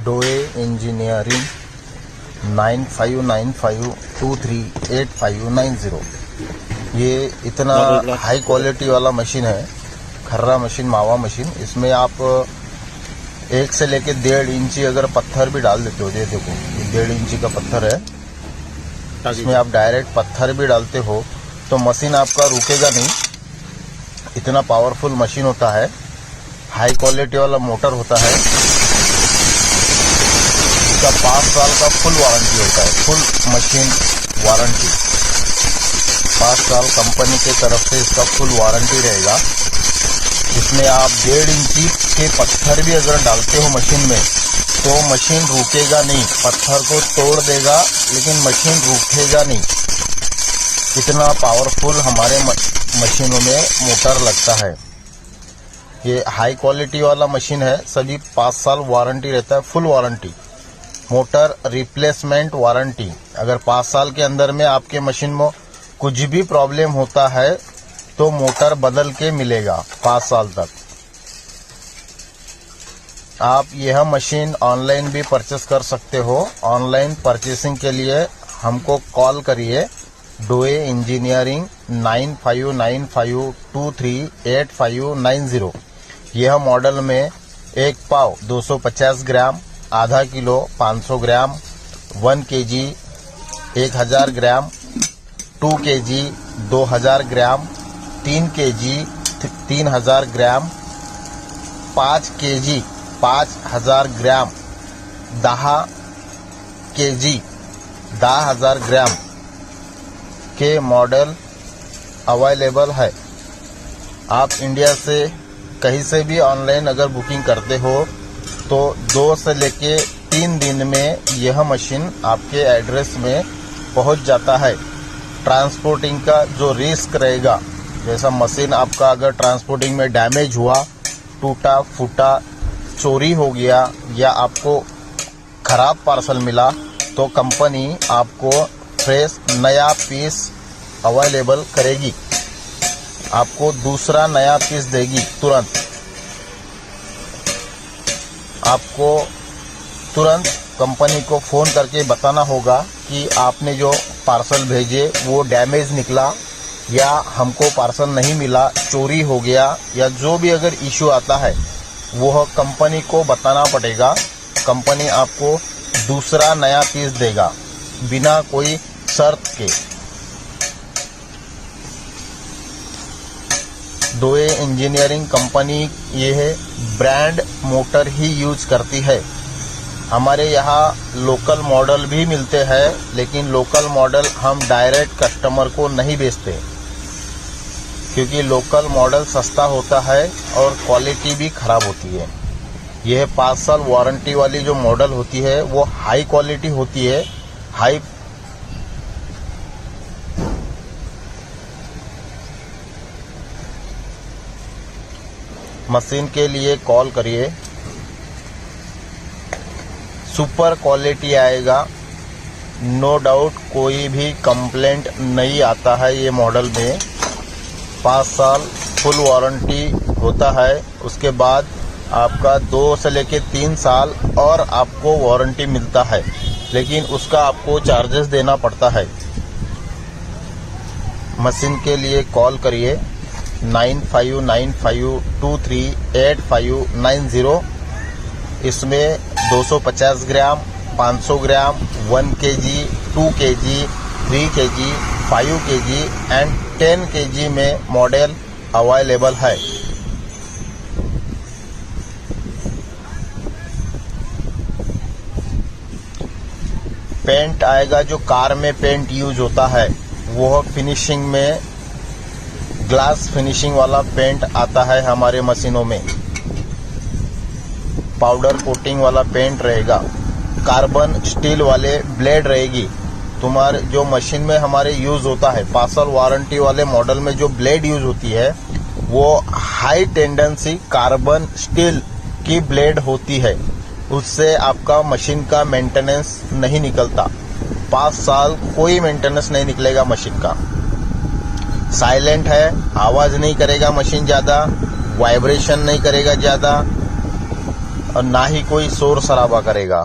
डोए engineering 9595238590। ये इतना high quality वाला मशीन है, खर्रा मशीन, मावा मशीन। इसमें आप 1 से लेके 1.5 इंची अगर पत्थर भी डाल देते हो, ये देखो 1.5 इंची का पत्थर है, इसमें आप डायरेक्ट पत्थर भी डालते हो तो मशीन आपका रुकेगा नहीं। इतना पावरफुल मशीन होता है, हाई क्वालिटी वाला मोटर होता है। इसका 5 साल का फुल वारंटी होता है, फुल मशीन वारंटी। 5 साल कंपनी के तरफ से इसका फुल वारंटी रहेगा। इसमें आप 1.5 इंची के पत्थर भी अगर डालते हो मशीन में तो मशीन रुकेगा नहीं, पत्थर को तोड़ देगा लेकिन मशीन रुकेगा नहीं। इतना पावरफुल हमारे मशीनों में मोटर लगता है। ये हाई क्वालिटी वाला मशीन है, सभी 5 साल वारंटी रहता है, full warranty. Motor replacement warranty, अगर 5 साल के अंदर में आपके मशीन में कुछ भी प्रॉब्लम होता है तो मोटर बदल के मिलेगा 5 साल तक। आप यह मशीन ऑनलाइन भी परचेस कर सकते हो। ऑनलाइन परचेसिंग के लिए हमको कॉल करिए, डोए इंजीनियरिंग 9595238590। यह मॉडल में 1 पाव 250 ग्राम, आधा किलो 500 ग्राम, 1 केजी 1000 ग्राम, 2 केजी 2000 ग्राम, 3 केजी 3000 ग्राम, 5 केजी 5000 ग्राम, 10 केजी 10,000 ग्राम के मॉडल अवेलेबल है। आप इंडिया से कहीं से भी ऑनलाइन अगर बुकिंग करते हो तो 2 से लेके 3 दिन में यह मशीन आपके एड्रेस में पहुंच जाता है। ट्रांसपोर्टिंग का जो रिस्क रहेगा, जैसा मशीन आपका अगर ट्रांसपोर्टिंग में डैमेज हुआ, टूटा फूटा, चोरी हो गया या आपको खराब पार्सल मिला तो कंपनी आपको फ्रेश नया पीस अवेलेबल करेगी, आपको दूसरा नया पीस देगी तुरंत। आपको तुरंत कंपनी को फ़ोन करके बताना होगा कि आपने जो पार्सल भेजे वो डैमेज निकला या हमको पार्सल नहीं मिला, चोरी हो गया या जो भी अगर इश्यू आता है वो कंपनी को बताना पड़ेगा। कंपनी आपको दूसरा नया पीस देगा बिना कोई शर्त के। डोए इंजीनियरिंग कंपनी ये है, ब्रांड मोटर ही यूज करती है। हमारे यहाँ लोकल मॉडल भी मिलते हैं, लेकिन लोकल मॉडल हम डायरेक्ट कस्टमर को नहीं बेचते क्योंकि लोकल मॉडल सस्ता होता है और क्वालिटी भी खराब होती है। यह 5 साल वारंटी वाली जो मॉडल होती है वो हाई क्वालिटी होती है। हाई मशीन के लिए कॉल करिए, सुपर क्वालिटी आएगा, नो डाउट, कोई भी कंप्लेंट नहीं आता है। ये मॉडल में 5 साल फुल वारंटी होता है, उसके बाद आपका 2 से लेके 3 साल और आपको वारंटी मिलता है, लेकिन उसका आपको चार्जेस देना पड़ता है। मशीन के लिए कॉल करिए 9595238590। इसमें 250 ग्राम, 500 ग्राम, 1 KG, 2 KG, 3 KG, 5 KG and 10 KG में मॉडल अवेलेबल है। पेंट आएगा, जो कार में पेंट यूज होता है वो फिनिशिंग में ग्लास फिनिशिंग वाला पेंट आता है हमारे मशीनों में। पाउडर कोटिंग वाला पेंट रहेगा, कार्बन स्टील वाले ब्लेड रहेगी। तुम्हारे जो मशीन में हमारे यूज होता है 5 साल वारंटी वाले मॉडल में जो ब्लेड यूज होती है वो हाई टेंडेंसी कार्बन स्टील की ब्लेड होती है। उससे आपका मशीन का मेंटेनेंस नहीं निकलता। 5 साल कोई मेंटेनेंस नहीं निकलेगा मशीन का। साइलेंट है, आवाज नहीं करेगा मशीन ज़्यादा, वाइब्रेशन नहीं करेगा ज़्यादा, और ना ही कोई शोर शराबा करेगा।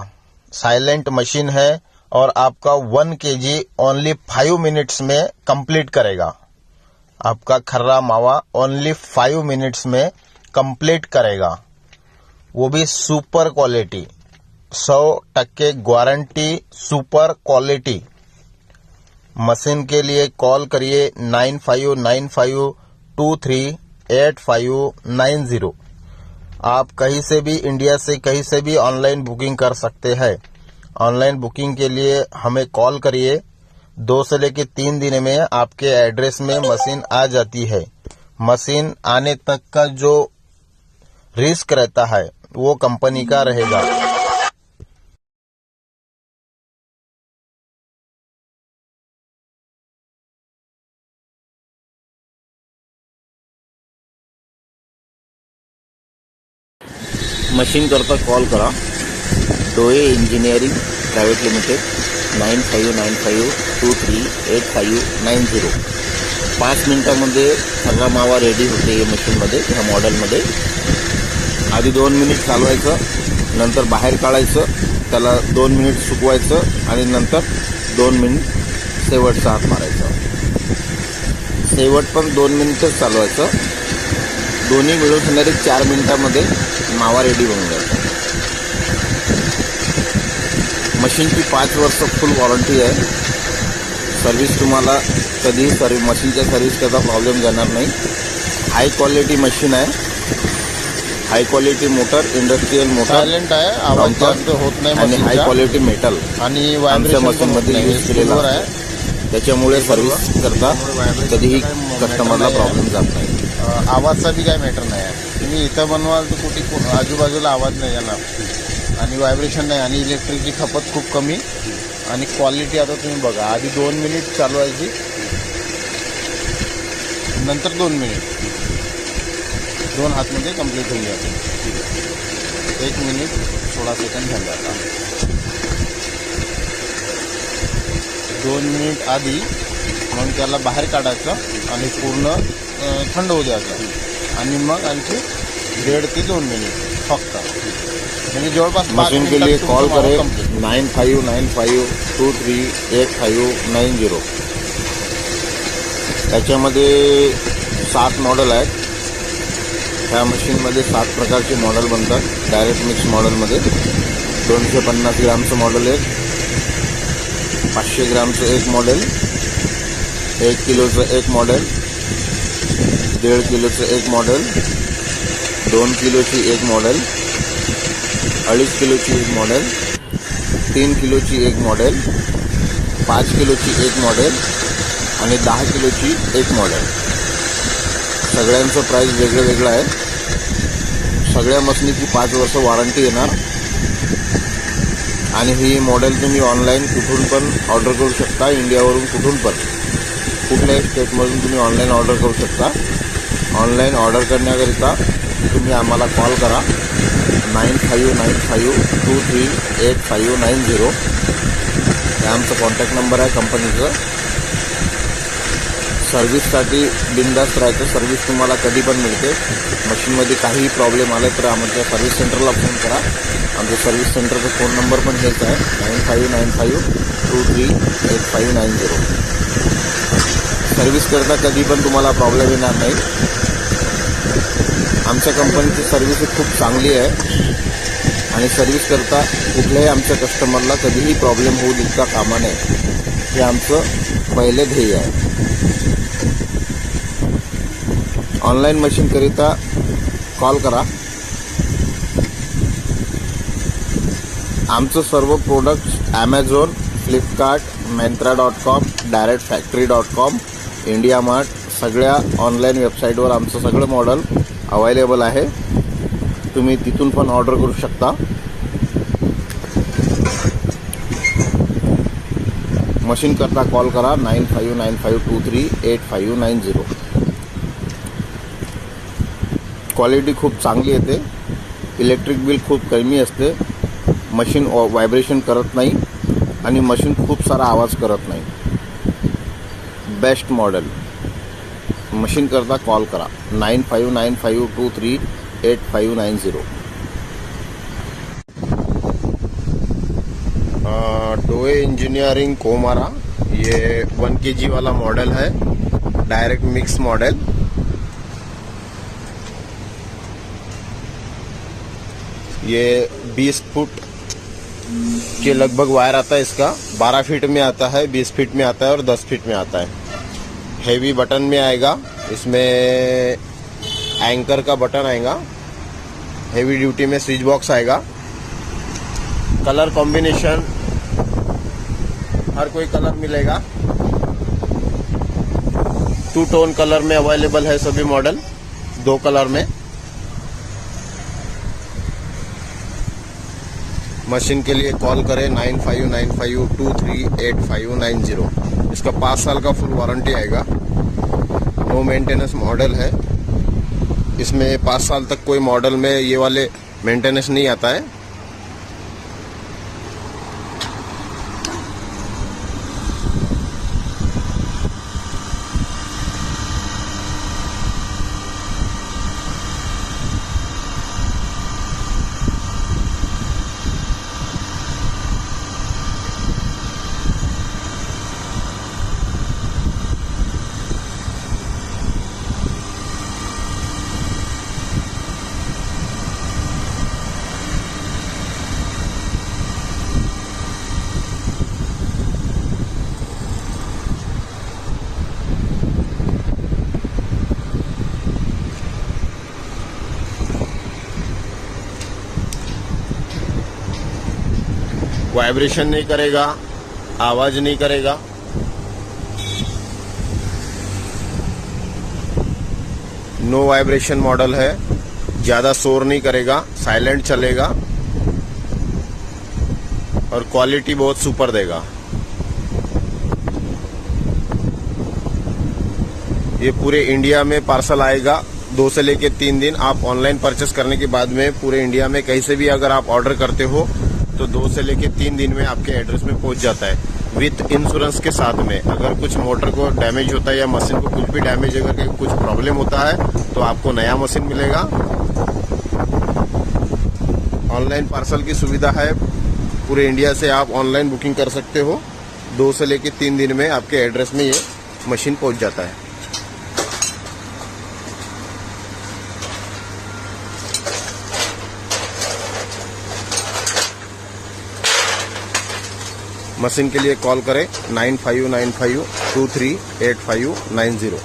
साइलेंट मशीन है और आपका 1 kg ओनली 5 मिनट्स में कंप्लीट करेगा। आपका खर्रा मावा ओनली 5 मिनट्स में कंप्लीट करेगा, वो भी super quality, 100% guarantee, super quality. Machine के लिए कॉल करिए 9595238590। आप कहीं से भी, इंडिया से कहीं से भी ऑनलाइन बुकिंग कर सकते हैं। ऑनलाइन बुकिंग के लिए हमें कॉल करिए। 2 से लेकर 3 दिन में आपके एड्रेस में मशीन आ जाती है। मशीन आने तक का जो रिस्क रहता है वो कंपनी का रहेगा। मशीन करता कॉल करा डोळे इंजिनिअरिंग प्रायव्हेट लिमिटेड 9595238590। 5 मिनिटांमध्ये खर्रा मावा रेडी होते या मशीनमध्ये, ह्या मॉडेलमध्ये। आधी 2 मिनिट चालवायचं, नंतर बाहेर काढायचं, त्याला 2 मिनिट सुकवायचं आणि नंतर 2 मिनिट शेवटचा हात मारायचा। शेवट पण 2 मिनिटच चालवायचं। दोन्ही मिळून होणारे 4 मिनिटांमध्ये मावा रेडी होऊन जातो। मशीनची 5 वर्ष फुल वॉरंटी आहे। सर्व्हिस तुम्हाला कधीही मशीनच्या सर्व्हिस करता प्रॉब्लेम जाणार नाही। हाय क्वालिटी मशीन आहे, high quality motor, industrial motor, silent आहे, आवाज जास्त होत नाही आणि हाय मशीनचा क्वालिटी मेटल आणि आमच्या व्हायब्रेशन मशीनमध्ये यूज केलेला आहे। त्याच्यामुळे सर्व्हिस करता कधीही कस्टमरला प्रॉब्लेम जात नाही। आवाजचा बी काय मॅटर नाही आहे। तुम्ही इथं बनवाल तर कुठे आजूबाजूला आवाज नाही येणार आणि व्हायब्रेशन नाही आणि इलेक्ट्रिकची खपत खूप कमी आणि क्वालिटी आता तुम्ही बघा। आधी 2 मिनिट चालवायची, नंतर 2 मिनिट, 2 हातमध्ये कंप्लीट होऊन जाते। 1 मिनिट 16 सेकंड झाले आता। 2 मिनिट आधी मग त्याला बाहेर काढायचं आणि पूर्ण थंड होऊ द्यायचं आणि मग आणखी 1.5 ते 2 मिनिट फक्त, म्हणजे जवळपास 5 मशीन के लिए कॉल करें 9595238590। त्याच्यामध्ये 7 मॉडेल आहेत। ह्या मशीनमध्ये 7 प्रकारचे मॉडेल बनतात। डायरेक्ट मिक्स मॉडेलमध्ये 250 ग्रामचं मॉडेल आहे, 500 ग्रामचं एक मॉडेल, 1 किलोचं एक मॉडेल, 1.5 किलोचं एक मॉडेल, 2 किलोची एक मॉडेल, 2.5 किलोची एक मॉडेल, 3 किलोची एक मॉडेल, 5 किलोची एक मॉडेल आणि 10 किलोची एक मॉडेल। सगळ्यांचं प्राइस वेगळं वेगळं आहे। सगळ्या मशीनची 5 वर्ष वॉरंटी येणार आणि ही मॉडेल तुम्ही ऑनलाईन कुठून पण ऑर्डर करू शकता। इंडियावरून कुठून पण, कुठल्याही स्टेटमधून तुम्ही ऑनलाईन ऑर्डर करू शकता। ऑनलाईन ऑर्डर करण्याकरिता तुम्ही आम्हाला कॉल करा 9595238590। हे आमचं कॉन्टॅक्ट नंबर आहे कंपनीचं। सर्व्हिससाठी बिनधास्त राहायचं, सर्व्हिस तुम्हाला कधी पण मिळते। मशीनमध्ये काहीही प्रॉब्लेम आले तर आमच्या सर्व्हिस सेंटरला फोन करा। आमच्या सर्व्हिस सेंटरचा फोन नंबर पण हेच आहे 9595238590। सर्व्हिस करता कधी पण तुम्हाला प्रॉब्लेम येणार नाही। आमच्या कंपनीची सर्व्हिस खूप चांगली आहे आणि सर्व्हिस करता कुठल्याही आमच्या कस्टमरला कधीही प्रॉब्लेम होऊ देता कामा नये, हे आमचं पहिले ध्येय आहे। ऑनलाईन मशीनकरिता कॉल करा। आमचं सर्व products Amazon, Flipkart, Myntra.com, directfactory.com, India mart सगळ्या ऑनलाईन वेबसाईटवर आमचं सगळं मॉडेल अवेलेबल आहे। तुम्ही तिथून पण ऑर्डर करू शकता। मशीन करता कॉल करा 9595238590। क्वालिटी खूप चांगली येते, इलेक्ट्रिक बिल खूप कमी असते, मशीन व्हायब्रेशन करत नाही आणि मशीन खूप सारा आवाज करत नाही। Best model. मशीन करता कॉल करा 9595238590। टोए इंजीनियरिंग कोमारा, ये 1 kg वाला मॉडल है, डायरेक्ट मिक्स मॉडल। ये 20 फुट के लगभग वायर आता है इसका। 12 फीट में आता है, 20 फीट में आता है और 10 फीट में आता है। हेवी बटन में आएगा, इसमें एंकर का बटन आएगा। हेवी ड्यूटी में स्विच बॉक्स आएगा। कलर कॉम्बिनेशन हर कोई कलर मिलेगा। 2 टोन कलर में अवेलेबल है सभी मॉडल, 2 कलर में। मशीन के लिए कॉल करें 9595238590। इसका 5 साल का फुल वारंटी आएगा। नो मेंटेनेंस मॉडल है। इसमें 5 साल तक कोई मॉडल में ये वाले मेंटेनेंस नहीं आता है। वाइब्रेशन नहीं करेगा, आवाज नहीं करेगा। नो वाइब्रेशन मॉडल है, ज्यादा शोर नहीं करेगा, साइलेंट चलेगा और क्वालिटी बहुत सुपर देगा। ये पूरे इंडिया में पार्सल आएगा 2 से लेके 3 दिन। आप ऑनलाइन परचेस करने के बाद में पूरे इंडिया में कहीं से भी अगर आप ऑर्डर करते हो तो 2 से लेके 3 दिन में आपके एड्रेस में पहुंच जाता है, विथ इंश्योरेंस के साथ में। अगर कुछ मोटर को डैमेज होता है या मशीन को कुछ भी डैमेज, अगर कुछ प्रॉब्लम होता है तो आपको नया मशीन मिलेगा। ऑनलाइन पार्सल की सुविधा है, पूरे इंडिया से आप ऑनलाइन बुकिंग कर सकते हो। 2 से लेके 3 दिन में आपके एड्रेस में ये मशीन पहुंच जाता है। मशीन के लिए कॉल करें 9595238590।